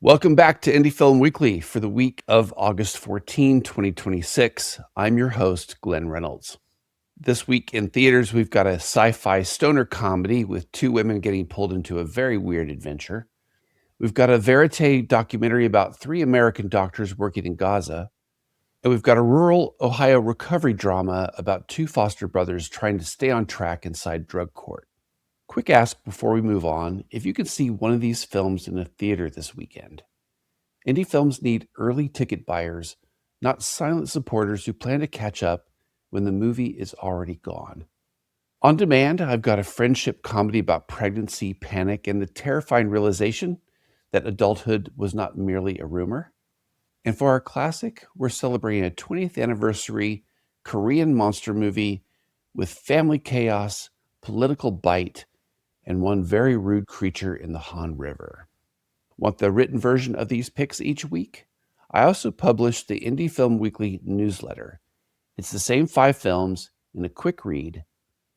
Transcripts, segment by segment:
Welcome back to Indie Film Weekly for the week of August 14, 2026. I'm your host, Glen Reynolds. This week in theaters, we've got a sci-fi stoner comedy with two women getting pulled into a very weird adventure. We've got a verite documentary about three American doctors working in Gaza. And we've got a rural Ohio recovery drama about two foster brothers trying to stay on track inside drug court. Quick ask before we move on, if you can see one of these films in a theater this weekend. Indie films need early ticket buyers, not silent supporters who plan to catch up when the movie is already gone. On demand, I've got a friendship comedy about pregnancy, panic, and the terrifying realization that adulthood was not merely a rumor. And for our classic, we're celebrating a 20th anniversary Korean monster movie with family chaos, political bite, and one very rude creature in the Han River. Want the written version of these picks each week? I also publish the Indie Film Weekly newsletter. It's the same 5 films in a quick read.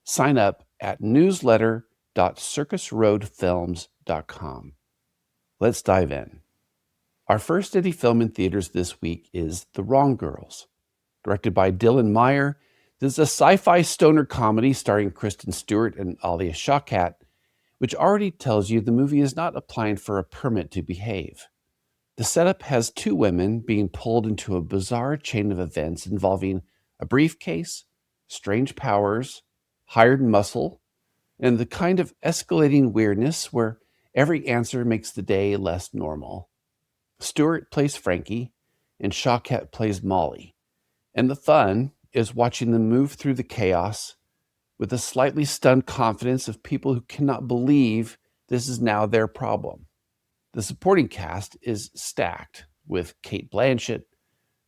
Sign up at newsletter.circusroadfilms.com. Let's dive in. Our first indie film in theaters this week is The Wrong Girls. Directed by Dylan Meyer, this is a sci-fi stoner comedy starring Kristen Stewart and Alia Shawkat, which already tells you the movie is not applying for a permit to behave. The setup has two women being pulled into a bizarre chain of events involving a briefcase, strange powers, hired muscle, and the kind of escalating weirdness where every answer makes the day less normal. Stewart plays Frankie, and Shawkat plays Molly. And the fun is watching them move through the chaos with a slightly stunned confidence of people who cannot believe this is now their problem. The supporting cast is stacked with Cate Blanchett,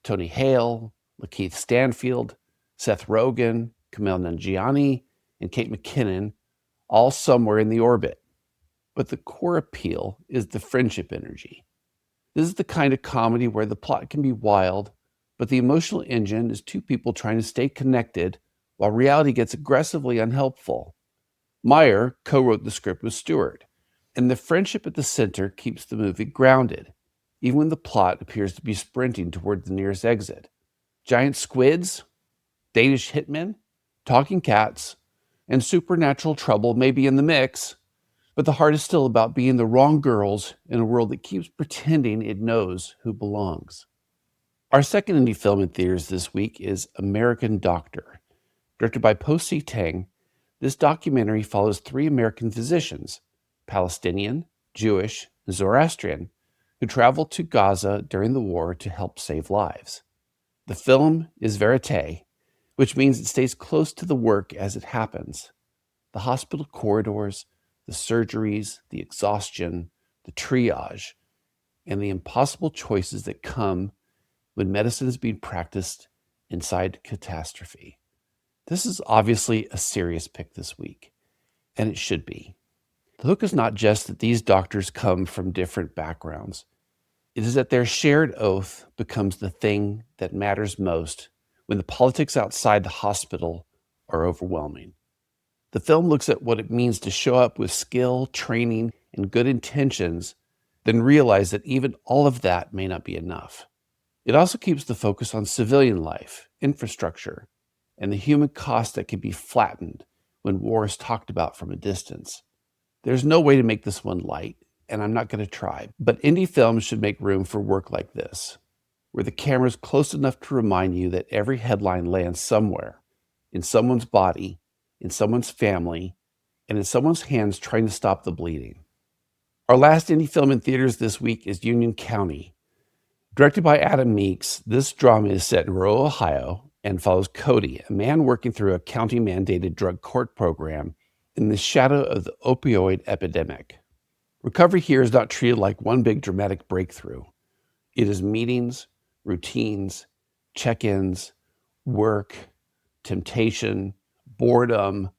Tony Hale, Lakeith Stanfield, Seth Rogen, Kumail Nanjiani, and Kate McKinnon, all somewhere in the orbit. But the core appeal is the friendship energy. This is the kind of comedy where the plot can be wild, but the emotional engine is two people trying to stay connected while reality gets aggressively unhelpful. Meyer co-wrote the script with Stewart, and the friendship at the center keeps the movie grounded, even when the plot appears to be sprinting toward the nearest exit. Giant squids, Danish hitmen, talking cats, and supernatural trouble may be in the mix, but the heart is still about being the wrong girls in a world that keeps pretending it knows who belongs. Our second indie film in theaters this week is American Doctor. Directed by Po Si Tang, this documentary follows three American physicians, Palestinian, Jewish, and Zoroastrian, who traveled to Gaza during the war to help save lives. The film is verite, which means it stays close to the work as it happens. The hospital corridors, the surgeries, the exhaustion, the triage, and the impossible choices that come when medicine is being practiced inside catastrophe. This is obviously a serious pick this week, and it should be. The hook is not just that these doctors come from different backgrounds. It is that their shared oath becomes the thing that matters most when the politics outside the hospital are overwhelming. The film looks at what it means to show up with skill, training, and good intentions, then realize that even all of that may not be enough. It also keeps the focus on civilian life, infrastructure, and the human cost that can be flattened when war is talked about from a distance. There's no way to make this one light, and I'm not going to try, but indie films should make room for work like this, where the camera's close enough to remind you that every headline lands somewhere, in someone's body, in someone's family, and in someone's hands trying to stop the bleeding. Our last indie film in theaters this week is Union County. Directed by Adam Meeks, this drama is set in rural Ohio and follows Cody, a man working through a county-mandated drug court program in the shadow of the opioid epidemic. Recovery here is not treated like one big dramatic breakthrough. It is meetings, routines, check-ins, work, temptation, boredom,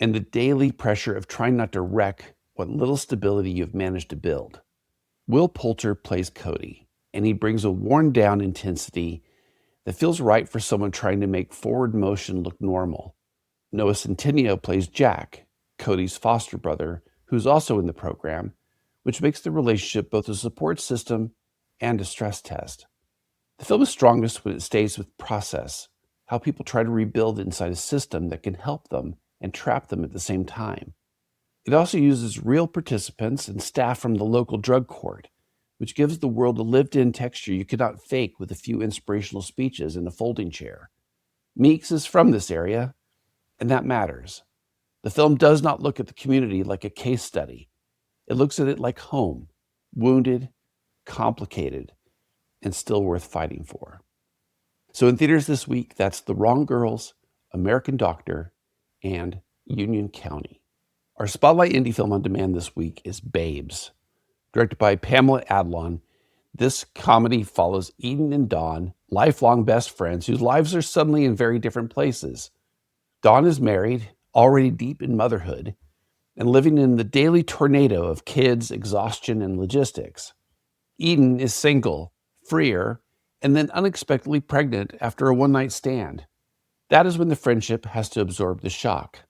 and the daily pressure of trying not to wreck what little stability you've managed to build. Will Poulter plays Cody, and he brings a worn-down intensity that feels right for someone trying to make forward motion look normal. Noah Centineo plays Jack, Cody's foster brother, who's also in the program, which makes the relationship both a support system and a stress test. The film is strongest when it stays with process, how people try to rebuild inside a system that can help them and trap them at the same time. It also uses real participants and staff from the local drug court, which gives the world a lived-in texture you cannot fake with a few inspirational speeches in a folding chair. Meeks is from this area, and that matters. The film does not look at the community like a case study. It looks at it like home, wounded, complicated, and still worth fighting for. So in theaters this week, that's The Wrong Girls, American Doctor, and Union County. Our Spotlight Indie Film on Demand this week is Babes. Directed by Pamela Adlon, this comedy follows Eden and Dawn, lifelong best friends whose lives are suddenly in very different places. Dawn is married, already deep in motherhood, and living in the daily tornado of kids, exhaustion, and logistics. Eden is single, freer, and then unexpectedly pregnant after a one-night stand. That is when the friendship has to absorb the shock.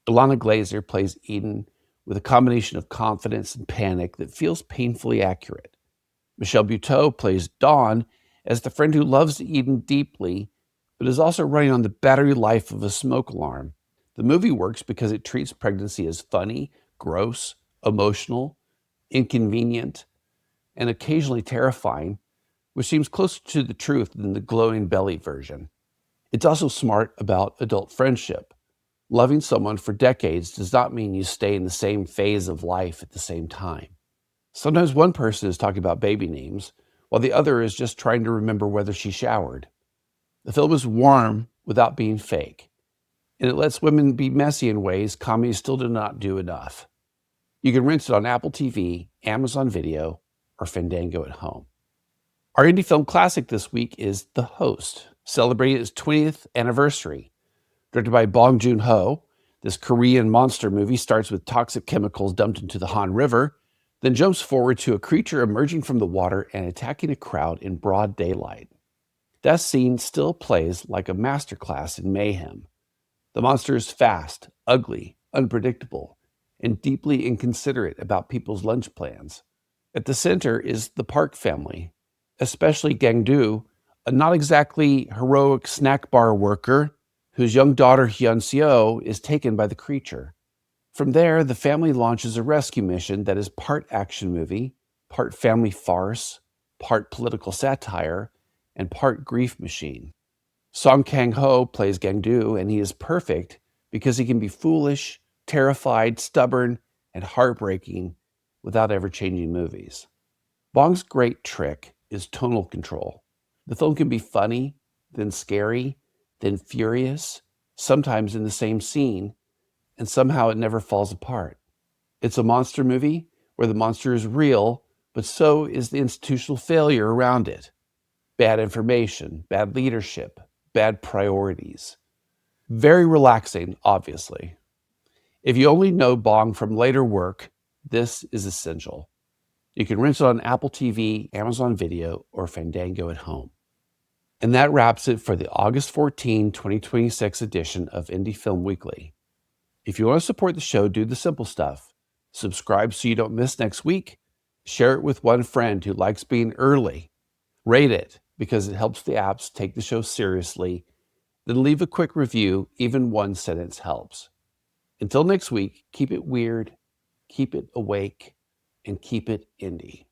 Ilana Glazer plays Eden with a combination of confidence and panic that feels painfully accurate. Michelle Buteau plays Dawn as the friend who loves Eden deeply, but is also running on the battery life of a smoke alarm. The movie works because it treats pregnancy as funny, gross, emotional, inconvenient, and occasionally terrifying, which seems closer to the truth than the glowing belly version. It's also smart about adult friendship. Loving someone for decades does not mean you stay in the same phase of life at the same time. Sometimes one person is talking about baby names, while the other is just trying to remember whether she showered. The film is warm without being fake, and it lets women be messy in ways comedies still do not do enough. You can rent it on Apple TV, Amazon Video, or Fandango at home. Our indie film classic this week is The Host, celebrating its 20th anniversary. Directed by Bong Joon-ho, this Korean monster movie starts with toxic chemicals dumped into the Han River, then jumps forward to a creature emerging from the water and attacking a crowd in broad daylight. That scene still plays like a masterclass in mayhem. The monster is fast, ugly, unpredictable, and deeply inconsiderate about people's lunch plans. At the center is the Park family, especially Gangdu, a not exactly heroic snack bar worker whose young daughter Hyun-seo is taken by the creature. From there, the family launches a rescue mission that is part action movie, part family farce, part political satire, and part grief machine. Song Kang-ho plays Gangdu, and he is perfect because he can be foolish, terrified, stubborn, and heartbreaking without ever changing movies. Bong's great trick is tonal control. The film can be funny, then scary, then furious, sometimes in the same scene, and somehow it never falls apart. It's a monster movie where the monster is real, but so is the institutional failure around it. Bad information, bad leadership, bad priorities. Very relaxing, obviously. If you only know Bong from later work, this is essential. You can rent it on Apple TV, Amazon Video, or Fandango at home. And that wraps it for the August 14, 2026 edition of Indie Film Weekly. If you want to support the show, do the simple stuff. Subscribe so you don't miss next week. Share it with one friend who likes being early. Rate it because it helps the apps take the show seriously. Then leave a quick review, even one sentence helps. Until next week, keep it weird, keep it awake, and keep it indie.